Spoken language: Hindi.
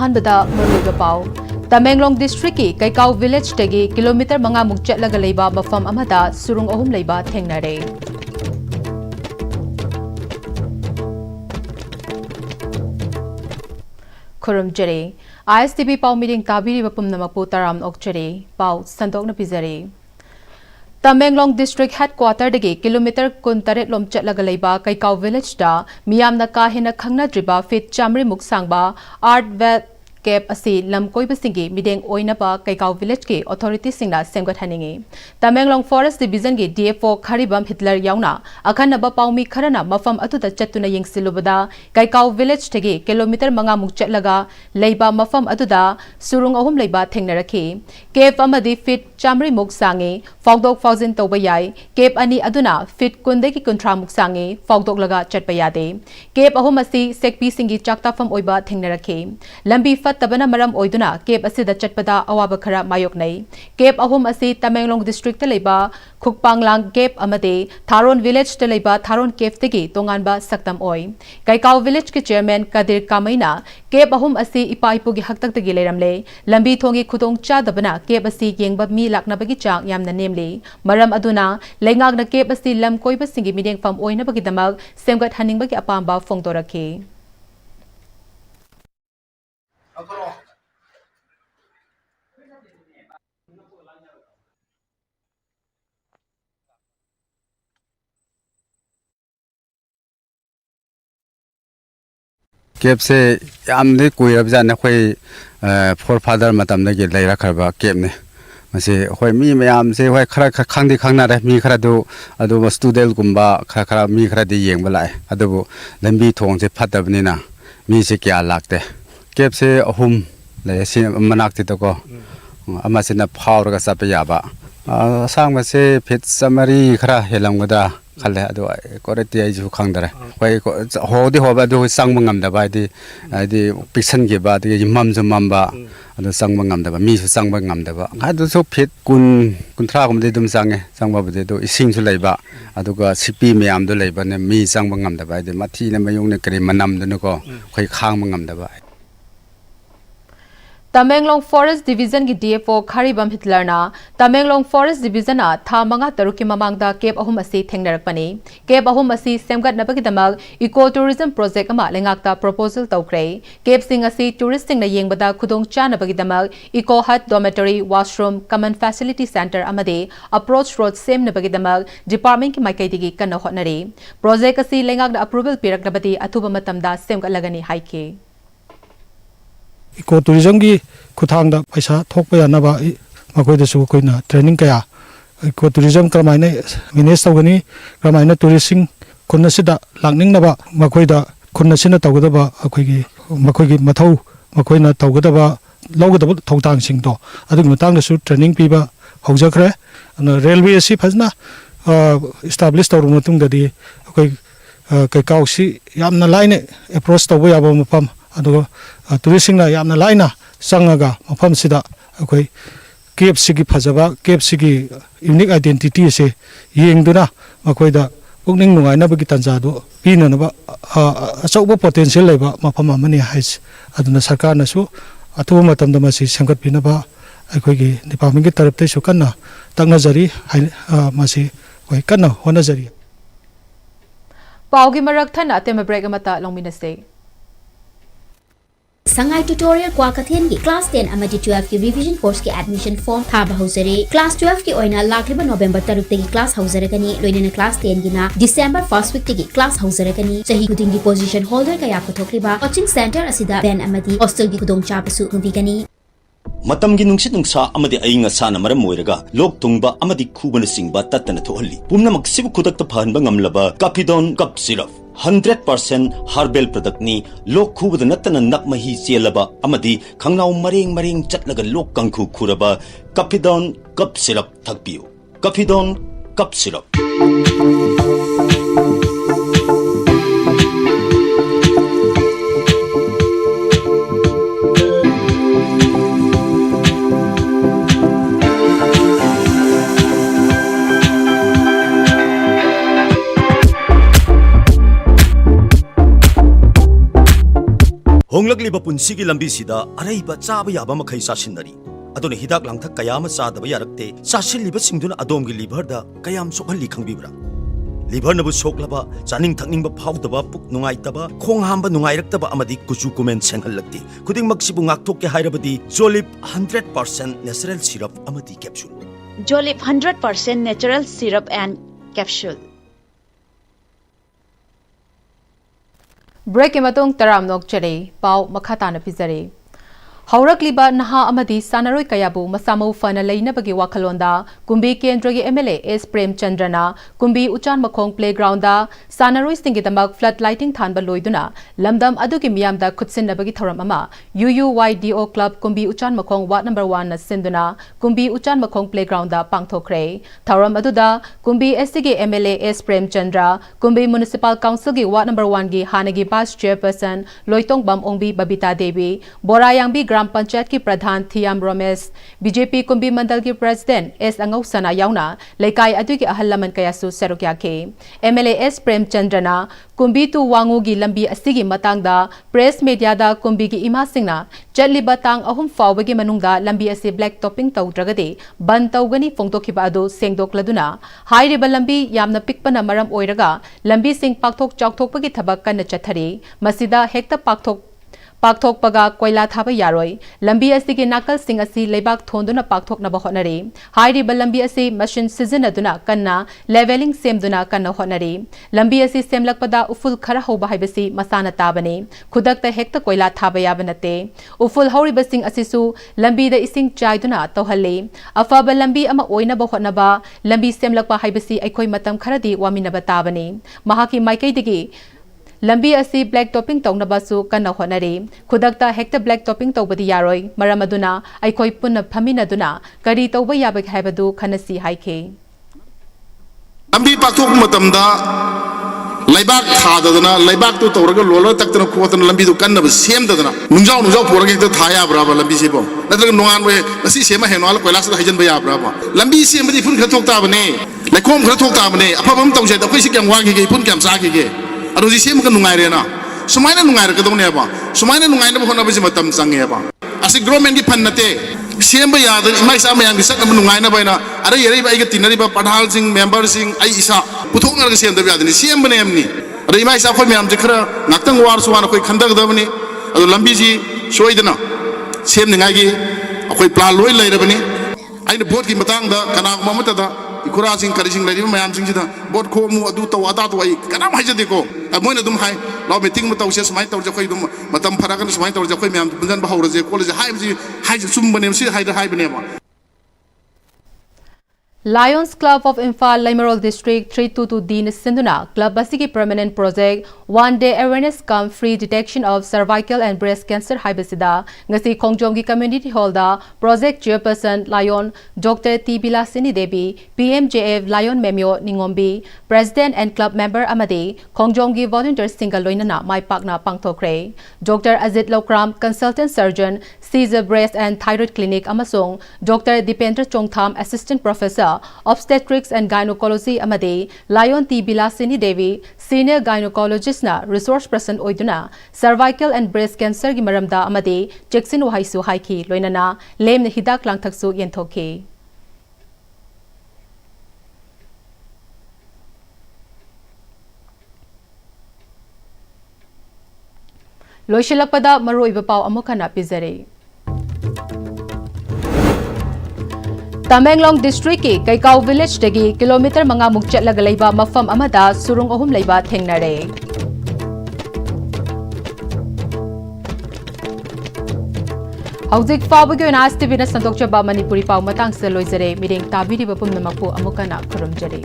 अहानबदा मरुइबा पाव तमेंगलोंग डिस्ट्रिक्ट की कैकाउ विलेज तगी किलोमीटर 5 मुक चटलगा लेबा मफम अमदा सुरुंग अहुम लेबा थेंगनरे खुरुमजरे ISTV पाव मीटिंग ताबिरिबा पुमनमकपु तराम ओक्चरे पाव संदोकना पिजरे तमेंगलोंग डिस्ट्रिक्ट हेडक्वार्टर दगी किलोमीटर 19 लोम चटलगा लेबा कैकाउ विलेज दा मियामना काहेना खंगनाद्रिबा फीट चामरी मुक सांगबा आर्ट वेल केप असी लमकोइबसिंगी मिडेंग ओइनबा कैकाउ विलेज के अथॉरिटी सिंगना सेमगथानिंगी तमेंगलोंग फॉरेस्ट डिवीजन की DFO खरिबम हिटलर याउना अखनबा पाउमी खरना मफम अतुदा चत्तुना यंगसिलुबदा कैकाउ विलेज थगी किलोमीटर 5 मुक चटलगा लेबा मफम अतुदा सुरुंग अहुम लेबा थेंगनरखी केप अमदी फीट चामरी मुक सांगे फौदोक फौजिन तौबा याय केप अनि अदुना फीट 19 की 30 मुक सांगे फौदोक लगा चटपा यादे केप अहुम असी सेकपी सिंगी चाक्ताफम ओइबा थेंगनरखी लंबी फत्तबना मरम ओइदुना केप असिदा चटपदा अवाबा खरा मायोकनै केप अहुम असी तमेंगलोंग डिस्ट्रिक्ट लेबा खुकपांगलांग केप अमदे थारोन विलेज ते लेबा थारोन केप तगी तोंगानबा सक्तम ओइ कैकाउ विलेज के चेयरमैन कदिर कामैना केप अहुम असी इपाइपुगी हक्तक तगी लेरमले लंबी थोंगी खुदोंग चादबना केप असी येंगबा मी लाकनबगी चांग यामना नेमले मरम अदुना लेंगागना केप असी लम कोइबसिंगी मिडेंग फम ओइनबगी दमक सेमगत हनिंगबगी अपांबा फोंगदोरखे केप से यामने कुइरब जाने कोई फोर फादर मतम दगी लेरखरबा केप ने मसे होय मी मयाम से होय खरा खंगदि खंगना रे मी खरा दो अदो स्टूडेंट गुम्बा खरा खरा मी खरा दि येंगबा लाय अदो लंबी थोंग से फतबनिना मी से क्या लागते केप से अहुम ले से मनाक्ति तो को अमासिना फावरगा सप याबा सांग से फिट समरी खरा हेलमगदा खाले अदो कोरेटी आइजु खंगदरे होय होदि होबा दो सांग मंगमदबा आदि पिक्सन के बाद ये ममजु ममबा अदो सांग मंगमदबा मी सु सांग मंगमदबा अदो सो फिट कुंथ्रा गुमदे दुम सांगे सांगबा बदे दो इसिंग सु लेबा अदुगा सिपी मयाम दो लेबा ने मी सांग मंगमदबा आदि माथि ने मयुंग ने करी मनम दनो को खोय खांग मंगमदबा तमेंगलोंग फॉरेस्ट डिवीजन की DFO खरिबम हिटलरना तमेंगलोंग फॉरेस्ट डिवीजन था मंगा तरुकी ममांगदा केप अहुम असी थेंगनरकपनी केप अहुम असी सेमगतनबगिदमक इको टूरिज्म प्रोजेक्ट अमा लेंगाक्ता प्रपोजल तौख्रे केप सिंग असी टूरिस्ट सिंगना येंगबदा खुदोंग चानबगिदमक eco hut dormitory washroom common facility centre अमदे अप्रोच रोड सेमनबगिदमक डिपार्टमेंट की माइकैदिगी कन्ना होटनरे प्रोजेक्ट असी लेंगाक्दा अप्रूवल पिरकनबदी अथुबा मतमदा सेमगतलगनी हाइके इको टूरिज्म की खुथांग पैसा थोप यानबा मखोइदसु कोइना ट्रेनिंग कया इको टूरिज्म क्रमाइने मैनेज तौगनी क्रमाइने टूरिस्टिंग खुन्नसिदा लांगनिंगनबा मखोइदा खुन्नसिना तौगदबा अखोइगी मखोइगी मथौ मखोइना तौगदबा लौगदबा थौतांगसिंगदो अदुगि मतांगदसु ट्रेनिंग पीबा हौजखरे रेलवे असि फजना एस्टाब्लिश तौर मतुंगददी अखोइ कैकाउसी यामना लाइने अप्रोच तौबा याबा मफम अदुगा टूरिस्टिंग यामना लाइना संगगा मफम सिदा अखोइ केप सिगी फजबा केप सिगी यूनिक आइडेंटिटी से येंगदुना मखोइदा पुकनिंग नुगाइनबगी तंजादो पीननबा अचौबा पोटेंशियल लेबा मफम अमनि हाइस अदुना सरकारनसु अथुबा मतमदा मसि संगतपिनबा अखोइगी डिपार्टमेंट की तरफ तैसु कन्ना तंगनजरी मसि कोइ कन्ना होनजरी पाउगी मरक थन अतेम ब्रेक अमता लोंमिनसे संगाई ट्यूटोरियल क्वाकथेन की क्लास 10 अमदी 12 की रिवीजन कोर्स की एडमिशन फॉर्म थाबा हौजरे क्लास 12 की ओइना लाखलिबा नवंबर 3 तगी क्लास हौजरगनी लोइनेना क्लास 10 गिना डिसेंबर 1 वीक तगी क्लास हौजरगनी सही गुदिंग की पोजीशन होल्डर कया पुथोखलिबा कोचिंग सेंटर असिदा बेन अमदी हॉस्टल की खुदोंग चापसु नुबिगनी मतमगी नुंगसित नुंगसा अमदी अइंग असाना मरम मोइरगा लोक तुंगबा अमदी खुबन सिंगबा तत्तना थोहल्ली पुमनमक सिबु खुदक्ता फहनबा ngamlaba Capidon Cup Syrup 100% herbal product नि लोक खुबद नतना नकमही चेलबा अमदी खंगनाउ मरेंग मरेंग चटलगा लोक कंखु खुरबा Capidon Cup Syrup थकपियो Capidon Cup Syrup ꯍꯣꯡꯂꯛꯂꯤꯕ ꯄꯨꯟꯁꯤꯒꯤ ꯂꯝꯕꯤꯁꯤꯗ ꯑꯔꯩꯕ ꯆꯥꯕ ꯌꯥꯕ ꯃꯈꯩ ꯆꯥꯁꯤꯟꯅꯔꯤ ꯑꯗꯨꯅ ꯍꯤꯗꯥꯛ ꯂꯥꯡꯊꯛ ꯀꯌꯥ ꯑꯃ ꯆꯥꯗꯕ ꯌꯥꯔꯛꯇꯦ ꯆꯥꯁꯤꯜꯂꯤꯕꯁꯤꯡꯗꯨꯅ ꯑꯗꯣꯝꯒꯤ ꯂꯤꯚꯔꯗ ꯀꯌꯥꯝ ꯁꯣꯛꯍꯜꯂꯤ ꯈꯪꯕꯤꯕ꯭ꯔꯥ ꯂꯤꯚꯔꯅꯕꯨ ꯁꯣꯛꯂꯕ ꯆꯥꯅꯤꯡ ꯊꯛꯅꯤꯡꯕ ꯐꯥꯎꯗꯕ ꯄꯨꯛ ꯅꯨꯡꯉꯥꯏꯇꯕ ꯈꯣꯡ ꯍꯥꯝꯕ ꯅꯨꯡꯉꯥꯏꯔꯛꯇꯕ ꯑꯃꯗꯤ ꯀꯨꯆꯨ ꯀꯨꯃꯦꯟ ꯁꯦꯡꯍꯜꯂꯛꯇꯦ ꯈꯨꯗꯤꯡꯃꯛꯁꯤꯕꯨ ꯉꯥꯛꯊꯣꯛꯀꯦ ꯍꯥꯏꯔꯕꯗꯤ ꯖꯣꯂꯤꯞ 100% ꯅꯦꯆꯔꯦꯜ ꯁꯤꯔꯞ ꯑꯃꯗꯤ capsule Jolip 100% natural syrup and capsule. Break के मतों तराम नोकचरे पाव मखाताना पिजरे हौरक्लिबा नहा अमदी सानरोय कयाबु मसामौ फना लेनबगी वाखलोंदा कुंबी केंद्रगी एमएलए एस प्रेमचंद्रना कुंबी उचान मखोंग प्लेग्राउंडा सानरोय सिंगिदमक फ्लड लाइटिंग थानबा लोइदुना लमदम अदुगी मियामदा खुदसिनबगी थौरम अमा UUYDO क्लब कुंबी उचान मखोंग वार्ड नंबर 1 ना सिंदुना कुंबी उचान मखोंग प्लेग्राउंडा पांगथोखरे थौरम अदुदा कुंबी एससीगी MLA S Premchandra Kumbi municipal council गी वार्ड नंबर 1 गी हानेगी वाइस चेयरपर्सन लोइतोंगबम ओंबी बबीता देवी बोरायांबी ग्राम पंचायत की प्रधान थियाम रोमेश बीजेपी कुंबी मंडल की प्रेसिडेंट एस अंगौ सना याउना लेकाई अदुगी अहल लमन कयासु सरुक याखे एमएलए एस प्रेमचंद्रना कुंबी तु वांगू गी लंबी असिगी मतंगदा प्रेस मीडियादा कुंबी की इमा सिंगना चलिबा तांग अहुम फावबगी मनुंगदा लंबी असि ब्लैक टॉपिंग तौद्रगदे बंद तौगनी फोंदोखिबा अदु सेंगदोक्लदुना हाइरिबा लंबी यामना पिकपना मरम ओइरगा लंबी सिंग पाकथोक चाउथोकपगी थबक कन्न चथरी मसिदा हेक्ता पाकथोकपगा कोयला थाबा यारोय लंबी असिगी नाकल सिंग असि लेबाक थोंदुना पाकथोकनबा होनरे हाइरिबा लंबी असि मशीन सिजनदुना कन्ना लेवलिंग सेमदुना कन्ना होनरे लंबी असि सेमलकपदा उफुल खरा होबा हाइबसि मसाना ताबने खुदकता हेक्ता कोयला थाबा याबनते उफुल हौरिबा सिंग असिसु लंबीदा इसिंग चाइदुना तौहल्ले अफाबा लंबी अमा ओइनबा होनबा लंबी सेमलकपा हाइबसि अखोय मतम खरदी वामिनबा ताबने महाकी माइकैदगी लंबी असी ब्लैक टॉपिंग तौनबासु कन्ना होनरे खुदकता हेक्ता ब्लैक टॉपिंग तौबदी यारोय मरमदुना अखोय पुन्ना फमिनदुना करी तौबा याबग हाइबदु खनसी हाइखे लंबी पाथोक मतमदा लैबाक थाददना लैबाक तो तौरगा लोलर तक्तना खोतना लंबी दु कन्नब सेमददना नुंजाव पोरगे तो था याब्राबा लंबी सेबो नत्रग नोआन वे मसी सेमा हेनवाल कोइलास हाइजन याब्राबा लंबी सेमदी फुन खर थोकताबने लैखोम खर थोकताबने अफबम तौजे दखै सि क्याम वागिगे फुन क्याम सागिगे अरुजी सेम का नुंगाइरेना सुमाइना नुंगाइरकदोनेबा सुमाइना नुंगाइनबा होनबजि मतम चंगेबा असि गवर्नमेंट की फंड नते सेम याद इमाइसा मयाम की सत नुंगाइनबा अरे यरे बाइग तिनरिबा पढ़ाल सिंग मेंबर सिंग आई इसा पुथोंगर सेम दब यादनी सेम बनेमनी अरे इमाइसा खोय मयाम जे खरा नाक्तंग वार सुवान खोय खंदगदबनी अदु लंबी जी सोइदना सेम निगागी अखोय प्लान लोय लेरबनी आइना भोट की मतंग दा कना ममतदा इखुरा सिंग करिसिंग लेरिबा मयाम सिंग जिदा भोट खोमु अदु तो वाता तो आई कना हाइजदेको मोइना दुम हाय लाव मीटिंग मतौसे समाय तौजे खोय दुम मतम फरागन समाय तौजे खोय मयाम बुंजन बहौरजे कॉलेज हाइबजी हाइ सुमबने सि हाइबनेमा Lions Club of Imphal Limerol District 322 Din Sinduna Club Basiki Permanent Project One Day Awareness Come Free Detection of Cervical and Breast Cancer Haibasida Ngasi Khongjomgi Community Hall da Project Chairperson Lion Dr. T. Bilasini Devi PMJF Lion Memyo Ningombi President and Club Member Amade Khongjomgi Volunteer Single Loinana Mai Pakna Pangthokre Dr. Azit Lokram Consultant Surgeon Caesar Breast and Thyroid Clinic Amasong Dr. Dipendra Chongtham Assistant Professor Obstetrics and Gynecology Amade Lion T. Bilasini Devi Senior Gynecologist na Resource Person Oiduna Cervical and Breast Cancer gi maramda amade Jackson Wahaisu Haiki Loinana Lem na Hidak Langthaksu Yenthoke Loishilakpada Maroiba Pau Amukana Pizare Tamenglong District ki Kaikau Village dagi kilometer manga muk chatlaga leiba mafam amada surung ohum leiba thengnare Hauzik fawbagi Noon-Istv na sandokchaba Manipuri pau matang sa loizare mireng tabiri bapum namakpu amukana khurumjare